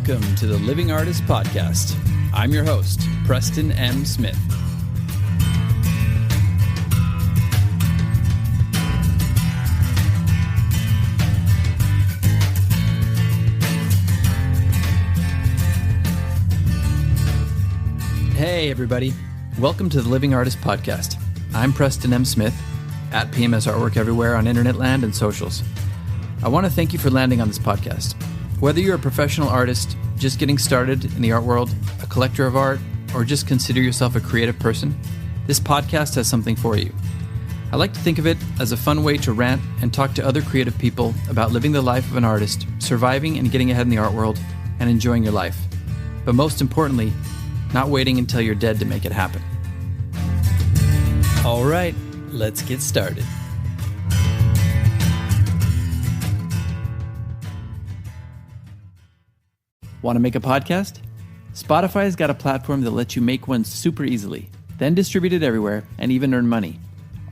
Welcome to the Living Artist Podcast. I'm your host, Preston M. Smith. Hey, everybody. Welcome to the Living Artist Podcast. I'm Preston M. Smith, at PMS Artwork everywhere on internet land and socials. I want to thank you for landing on this podcast. Whether you're a professional artist, just getting started in the art world, a collector of art, or just consider yourself a creative person, this podcast has something for you. I like to think of it as a fun way to rant and talk to other creative people about living the life of an artist, surviving and getting ahead in the art world, and enjoying your life. But most importantly, not waiting until you're dead to make it happen. All right, let's get started. Want to make a podcast? Spotify's got a platform that lets you make one super easily, then distribute it everywhere and even earn money,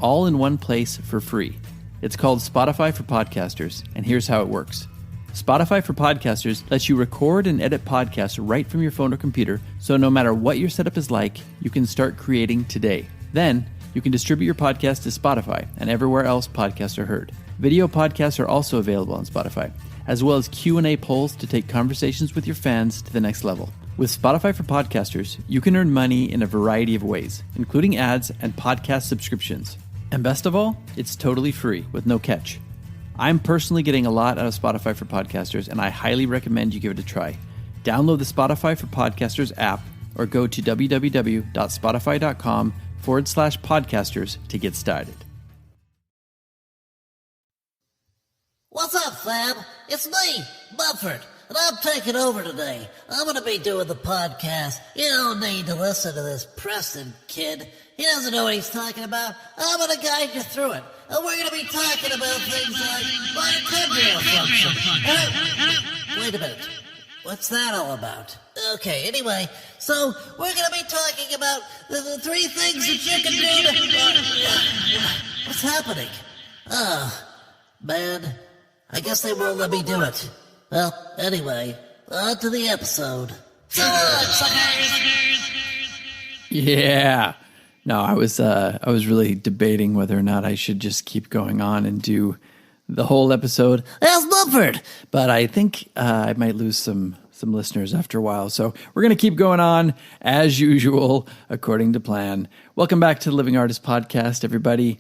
all in one place for free. It's called Spotify for Podcasters, and here's how it works. Spotify for Podcasters lets you record and edit podcasts right from your phone or computer, so no matter what your setup is like, you can start creating today. Then, you can distribute your podcast to Spotify and everywhere else podcasts are heard. Video podcasts are also available on Spotify, as well as Q&A polls to take conversations with your fans to the next level. With Spotify for Podcasters, you can earn money in a variety of ways, including ads and podcast subscriptions. And best of all, it's totally free with no catch. I'm personally getting a lot out of Spotify for Podcasters, and I highly recommend you give it a try. Download the Spotify for Podcasters app or go to www.spotify.com/podcasters to get started. What's up, fam? It's me, Mumford, and I'm taking over today. I'm going to be doing the podcast. You don't need to listen to this Preston kid. He doesn't know what he's talking about. I'm going to guide you through it. And we're going to be talking about things like mitochondrial function. Wait a minute. What's that all about? Okay, anyway, so we're going to be talking about the three things that you can do to... what's happening? Oh, man. I guess they won't let me do it. Well, anyway, on to the episode. So on, suckers! Yeah. No, I was really debating whether or not I should just keep going on and do the whole episode as Mumford. But I think I might lose some listeners after a while. So we're going to keep going on as usual, according to plan. Welcome back to the Living Artist Podcast, everybody.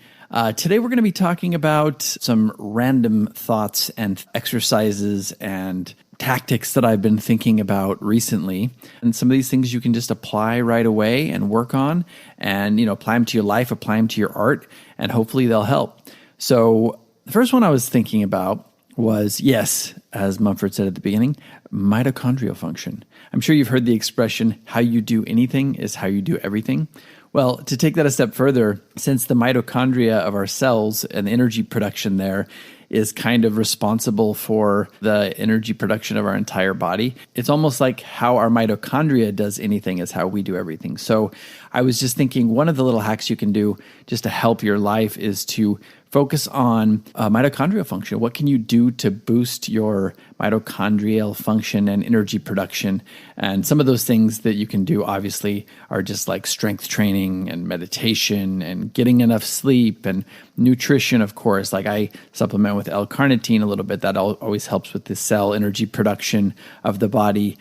Today we're going to be talking about some random thoughts and exercises and tactics that I've been thinking about recently. And some of these things you can just apply right away and work on and, apply them to your life, apply them to your art, and hopefully they'll help. So the first one I was thinking about was, yes, as Mumford said at the beginning, mitochondrial function. I'm sure you've heard the expression, how you do anything is how you do everything. Well, to take that a step further, since the mitochondria of our cells and the energy production there is kind of responsible for the energy production of our entire body, it's almost like how our mitochondria does anything is how we do everything. So I was just thinking one of the little hacks you can do just to help your life is to focus on mitochondrial function. What can you do to boost your mitochondrial function and energy production? And some of those things that you can do obviously are just like strength training and meditation and getting enough sleep and nutrition, of course. Like I supplement with L-carnitine a little bit. That always helps with the cell energy production of the body.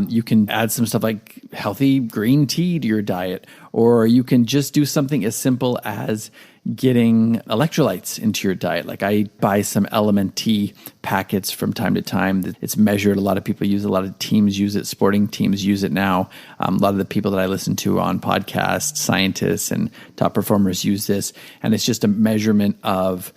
You can add some stuff like healthy green tea to your diet, or you can just do something as simple as getting electrolytes into your diet. Like I buy some Element T packets from time to time. It's measured. A lot of people use it. A lot of teams use it. Sporting teams use it now. A lot of the people that I listen to on podcasts, scientists and top performers use this. And it's just a measurement of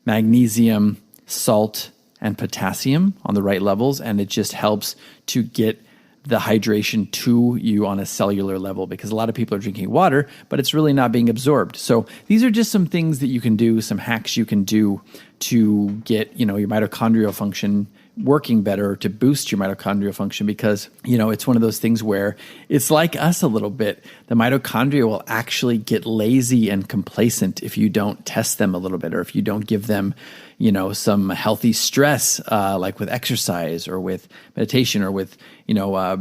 magnesium, salt, and potassium on the right levels. And it just helps to get the hydration to you on a cellular level, because a lot of people are drinking water, but it's really not being absorbed. So these are just some things that you can do, some hacks you can do to get, your mitochondrial function working better, to boost your mitochondrial function, because, it's one of those things where it's like us a little bit, the mitochondria will actually get lazy and complacent if you don't test them a little bit, or if you don't give them, some healthy stress, like with exercise or with meditation or with,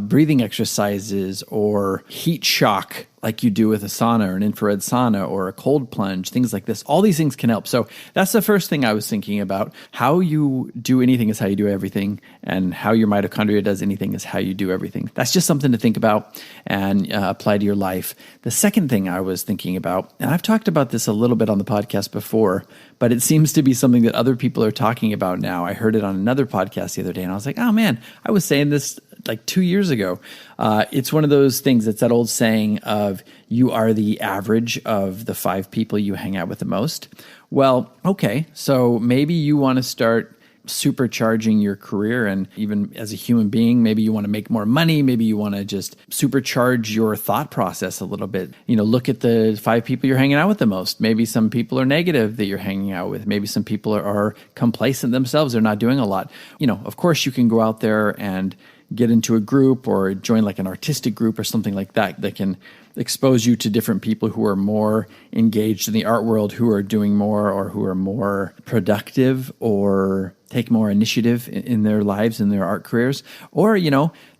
breathing exercises or heat shock, like you do with a sauna or an infrared sauna or a cold plunge, things like this. All these things can help. So that's the first thing I was thinking about. How you do anything is how you do everything, and how your mitochondria does anything is how you do everything. That's just something to think about and apply to your life. The second thing I was thinking about, and I've talked about this a little bit on the podcast before, but it seems to be something that other people are talking about now. I heard it on another podcast the other day, and I was like, oh man, I was saying this like 2 years ago. It's one of those things. It's that old saying of you are the average of the 5 people you hang out with the most. Well, okay, so maybe you want to start supercharging your career, and even as a human being, maybe you want to make more money. Maybe you want to just supercharge your thought process a little bit. Look at the 5 people you're hanging out with the most. Maybe some people are negative that you're hanging out with. Maybe some people are complacent themselves. They're not doing a lot. Of course you can go out there and get into a group or join like an artistic group or something like that can expose you to different people who are more engaged in the art world, who are doing more or who are more productive or take more initiative in their lives and their art careers. Or,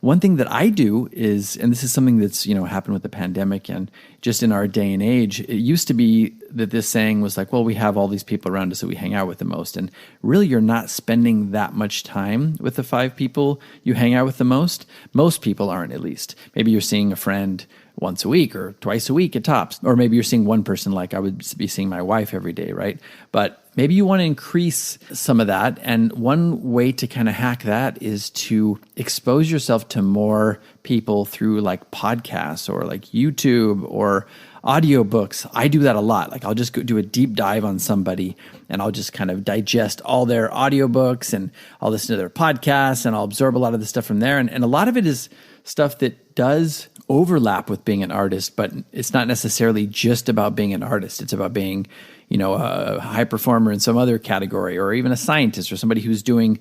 one thing that I do is, and this is something that's, happened with the pandemic and just in our day and age, it used to be that this saying was like, well, we have all these people around us that we hang out with the most. And really, you're not spending that much time with the 5 people you hang out with the most. Most people aren't, at least. Maybe you're seeing a friend once a week or twice a week at tops. Or maybe you're seeing one person, like I would be seeing my wife every day, right? But maybe you want to increase some of that. And one way to kind of hack that is to expose yourself to more people through like podcasts or like YouTube or audiobooks. I do that a lot. Like I'll just go do a deep dive on somebody and I'll just kind of digest all their audiobooks and I'll listen to their podcasts and I'll absorb a lot of the stuff from there. And a lot of it is stuff that does overlap with being an artist, but it's not necessarily just about being an artist. It's about being, a high performer in some other category, or even a scientist, or somebody who's doing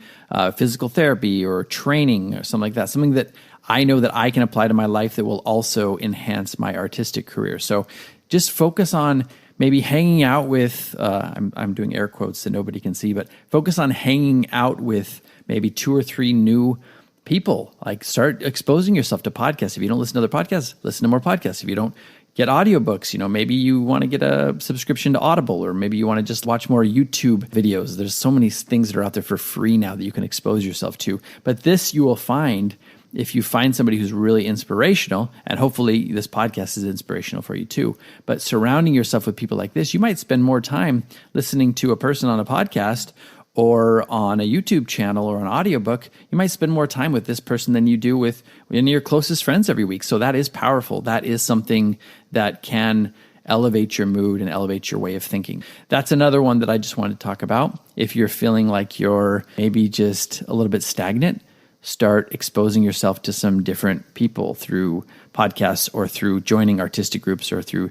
physical therapy or training or something like that. Something that I know that I can apply to my life that will also enhance my artistic career. So just focus on maybe hanging out with, I'm doing air quotes that nobody can see, but focus on hanging out with maybe 2 or 3 new people. Like start exposing yourself to podcasts. If you don't listen to other podcasts, listen to more podcasts. If you don't get audiobooks, maybe you want to get a subscription to Audible, or maybe you want to just watch more YouTube videos. There's so many things that are out there for free now that you can expose yourself to. But this you will find if you find somebody who's really inspirational, and hopefully this podcast is inspirational for you too. But surrounding yourself with people like this, you might spend more time listening to a person on a podcast or on a YouTube channel or an audiobook. You might spend more time with this person than you do with your closest friends every week. So that is powerful. That is something that can elevate your mood and elevate your way of thinking. That's another one that I just wanted to talk about. If you're feeling like you're maybe just a little bit stagnant, start exposing yourself to some different people through podcasts or through joining artistic groups or through,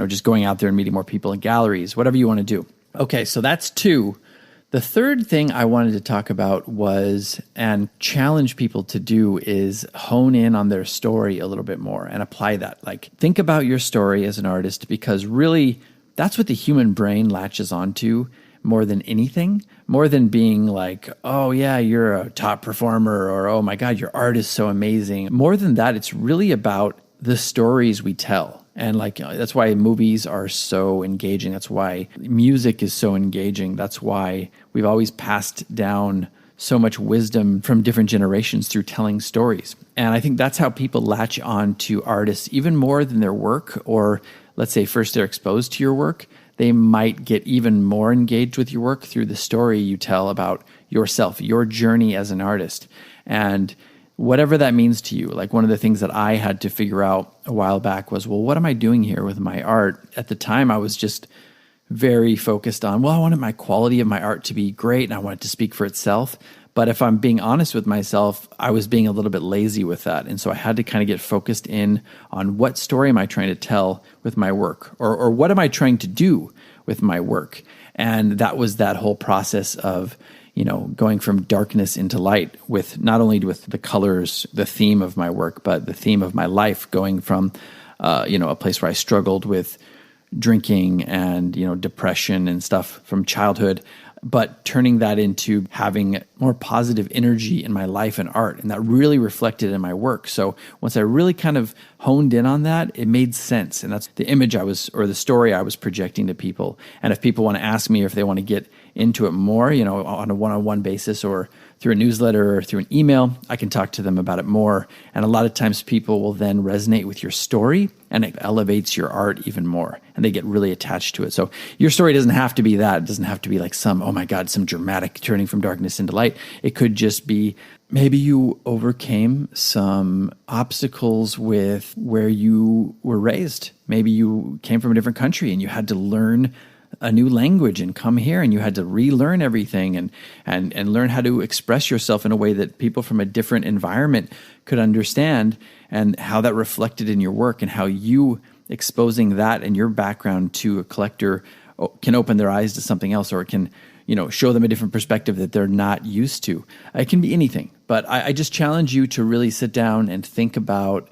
just going out there and meeting more people in galleries, whatever you want to do. Okay, so that's 2. The third thing I wanted to talk about was, and challenge people to do, is hone in on their story a little bit more and apply that. Like, think about your story as an artist, because really that's what the human brain latches onto more than anything, more than being like, oh yeah, you're a top performer, or oh my God, your art is so amazing. More than that, it's really about the stories we tell. And that's why movies are so engaging. That's why music is so engaging. That's why we've always passed down so much wisdom from different generations through telling stories. And I think that's how people latch on to artists even more than their work. Or let's say first they're exposed to your work, they might get even more engaged with your work through the story you tell about yourself, your journey as an artist. And whatever that means to you. Like one of the things that I had to figure out a while back was, well, what am I doing here with my art? At the time, I was just very focused on, well, I wanted my quality of my art to be great and I want it to speak for itself. But if I'm being honest with myself, I was being a little bit lazy with that. And so I had to kind of get focused in on what story am I trying to tell with my work, or what am I trying to do with my work? And that was that whole process of going from darkness into light, with not only with the colors, the theme of my work, but the theme of my life, going from a place where I struggled with drinking and, depression and stuff from childhood, but turning that into having more positive energy in my life and art. And that really reflected in my work. So once I really kind of honed in on that, it made sense. And that's the image or the story I was projecting to people. And if people want to ask me if they want to get into it more, on a one-on-one basis or through a newsletter or through an email, I can talk to them about it more. And a lot of times people will then resonate with your story and it elevates your art even more and they get really attached to it. So your story doesn't have to be that. It doesn't have to be like some dramatic turning from darkness into light. It could just be maybe you overcame some obstacles with where you were raised. Maybe you came from a different country and you had to learn a new language and come here and you had to relearn everything and learn how to express yourself in a way that people from a different environment could understand, and how that reflected in your work and how you exposing that and your background to a collector can open their eyes to something else, or it can, show them a different perspective that they're not used to. It can be anything, but I just challenge you to really sit down and think about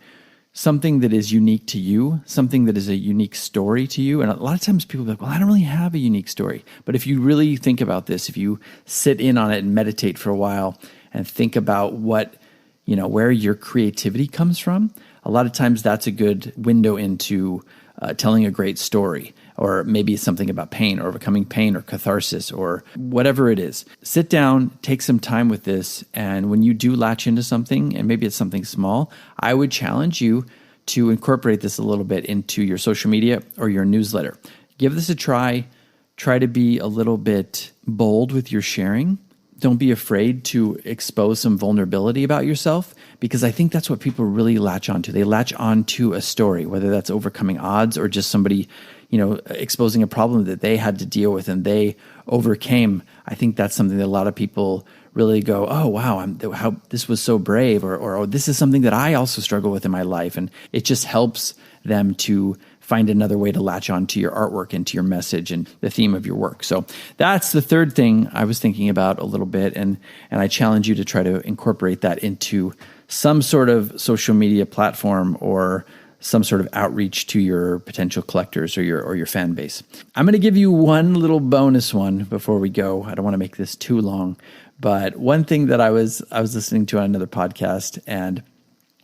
something that is unique to you, something that is a unique story to you. And a lot of times people are like, well, I don't really have a unique story. But if you really think about this, if you sit in on it and meditate for a while and think about where your creativity comes from, a lot of times that's a good window into telling a great story, or maybe something about pain or overcoming pain or catharsis or whatever it is. Sit down, take some time with this, and when you do latch into something, and maybe it's something small, I would challenge you to incorporate this a little bit into your social media or your newsletter. Give this a try. Try to be a little bit bold with your sharing. Don't be afraid to expose some vulnerability about yourself, because I think that's what people really latch onto. They latch onto a story, whether that's overcoming odds or just somebody, exposing a problem that they had to deal with and they overcame. I think that's something that a lot of people really go, oh, wow, how this was so brave, or oh, this is something that I also struggle with in my life. And it just helps them to find another way to latch on to your artwork and to your message and the theme of your work. So that's the third thing I was thinking about a little bit. And I challenge you to try to incorporate that into some sort of social media platform or some sort of outreach to your potential collectors or your fan base. I'm going to give you one little bonus one before we go. I don't want to make this too long, but one thing that I was listening to on another podcast, and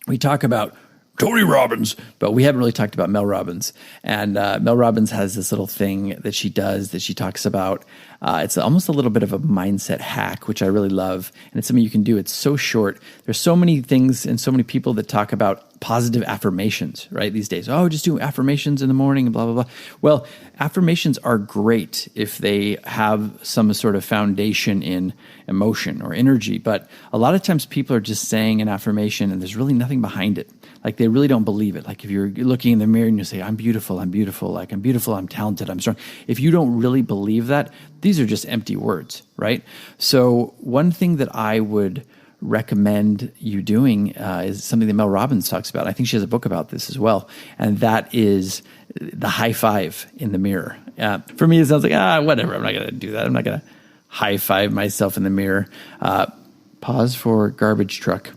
we talk about Tony Robbins, but we haven't really talked about Mel Robbins. And Mel Robbins has this little thing that she does that she talks about. It's almost a little bit of a mindset hack, which I really love. And it's something you can do. It's so short. There's so many things and so many people that talk about positive affirmations, right, these days. Oh, just do affirmations in the morning and blah, blah, blah. Well, affirmations are great if they have some sort of foundation in emotion or energy. But a lot of times people are just saying an affirmation and there's really nothing behind it. Like they really don't believe it. Like if you're looking in the mirror and you say, I'm beautiful, like I'm beautiful, I'm talented, I'm strong. If you don't really believe that, these are just empty words, right? So one thing that I would recommend you doing is something that Mel Robbins talks about. I think she has a book about this as well. And that is the high five in the mirror. For me, it sounds like, whatever. I'm not going to do that. I'm not going to high five myself in the mirror. Pause for garbage truck.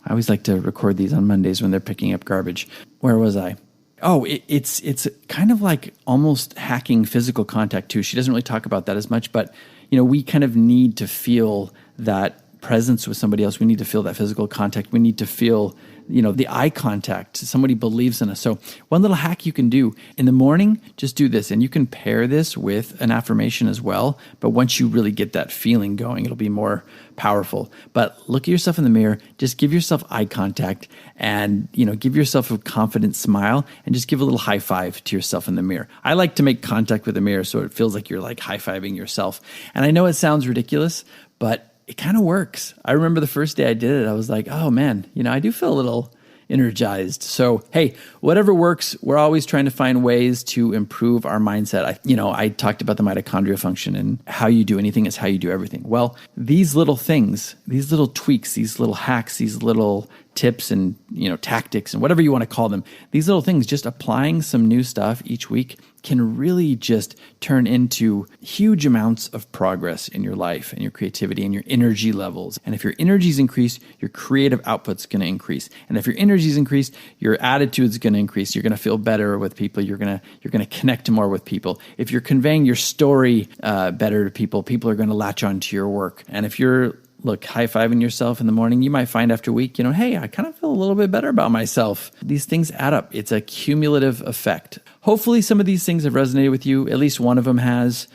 I always like to record these on Mondays when they're picking up garbage. Where was I? Oh, it's kind of like almost hacking physical contact too. She doesn't really talk about that as much, but we kind of need to feel that presence with somebody else. We need to feel that physical contact. We need to feel, the eye contact. Somebody believes in us. So one little hack you can do in the morning, just do this. And you can pair this with an affirmation as well. But once you really get that feeling going, it'll be more powerful. But look at yourself in the mirror, just give yourself eye contact and, give yourself a confident smile and just give a little high five to yourself in the mirror. I like to make contact with the mirror so it feels like you're like high-fiving yourself. And I know it sounds ridiculous, but it kind of works. I remember the first day I did it, I was like, oh man, I do feel a little energized. So, hey, whatever works, we're always trying to find ways to improve our mindset. I talked about the mitochondrial function, and how you do anything is how you do everything. Well, these little things, these little tweaks, these little hacks, these little tips and, tactics and whatever you want to call them. These little things, just applying some new stuff each week can really just turn into huge amounts of progress in your life and your creativity and your energy levels. And if your energy is increased, your creative output's going to increase. And if your energy is increased, your attitude's going to increase. You're going to feel better with people. You're going to connect more with people. If you're conveying your story better to people, people are going to latch onto your work. And if you're high-fiving yourself in the morning, you might find after a week, hey, I kind of feel a little bit better about myself. These things add up. It's a cumulative effect. Hopefully some of these things have resonated with you. At least one of them has,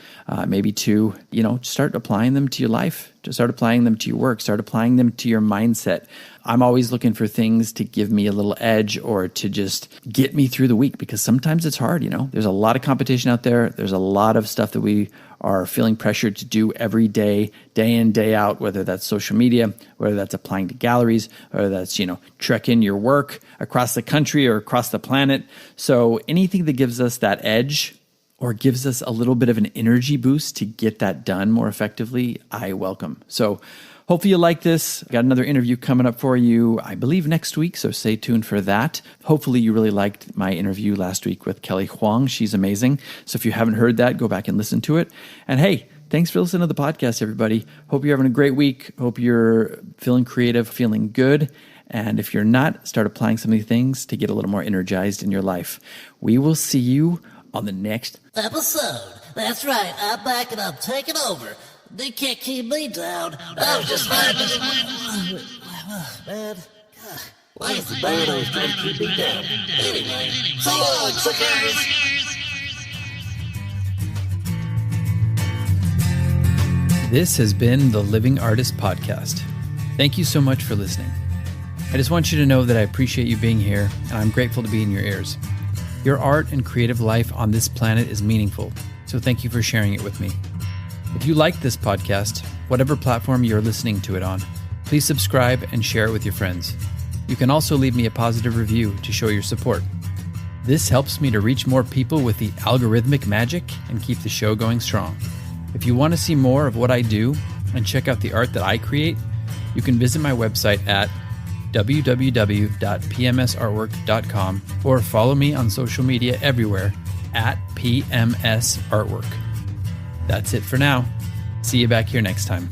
maybe two. Start applying them to your life. Just start applying them to your work. Start applying them to your mindset. I'm always looking for things to give me a little edge or to just get me through the week, because sometimes it's hard. There's a lot of competition out there. There's a lot of stuff that we are feeling pressured to do every day, day in, day out, whether that's social media, whether that's applying to galleries, whether that's, trekking your work across the country or across the planet. So anything that gives us that edge or gives us a little bit of an energy boost to get that done more effectively, I welcome. So hopefully you like this. Got another interview coming up for you, I believe next week, so stay tuned for that. Hopefully you really liked my interview last week with Kelly Huang. She's amazing. So if you haven't heard that, go back and listen to it. And hey, thanks for listening to the podcast, everybody. Hope you're having a great week. Hope you're feeling creative, feeling good. And if you're not, start applying some of these things to get a little more energized in your life. We will see you on the next episode. That's right. I'm back and I'm taking over. They can't keep me down. I was just man. God, why is the band always trying to keep me down? Anyway, so long, suckers. This has been the Living Artist Podcast. Thank you so much for listening. I just want you to know that I appreciate you being here, and I'm grateful to be in your ears. Your art and creative life on this planet is meaningful, so thank you for sharing it with me. If you like this podcast, whatever platform you're listening to it on, please subscribe and share it with your friends. You can also leave me a positive review to show your support. This helps me to reach more people with the algorithmic magic and keep the show going strong. If you want to see more of what I do and check out the art that I create, you can visit my website at www.pmsartwork.com or follow me on social media everywhere at PMS Artwork. That's it for now. See you back here next time.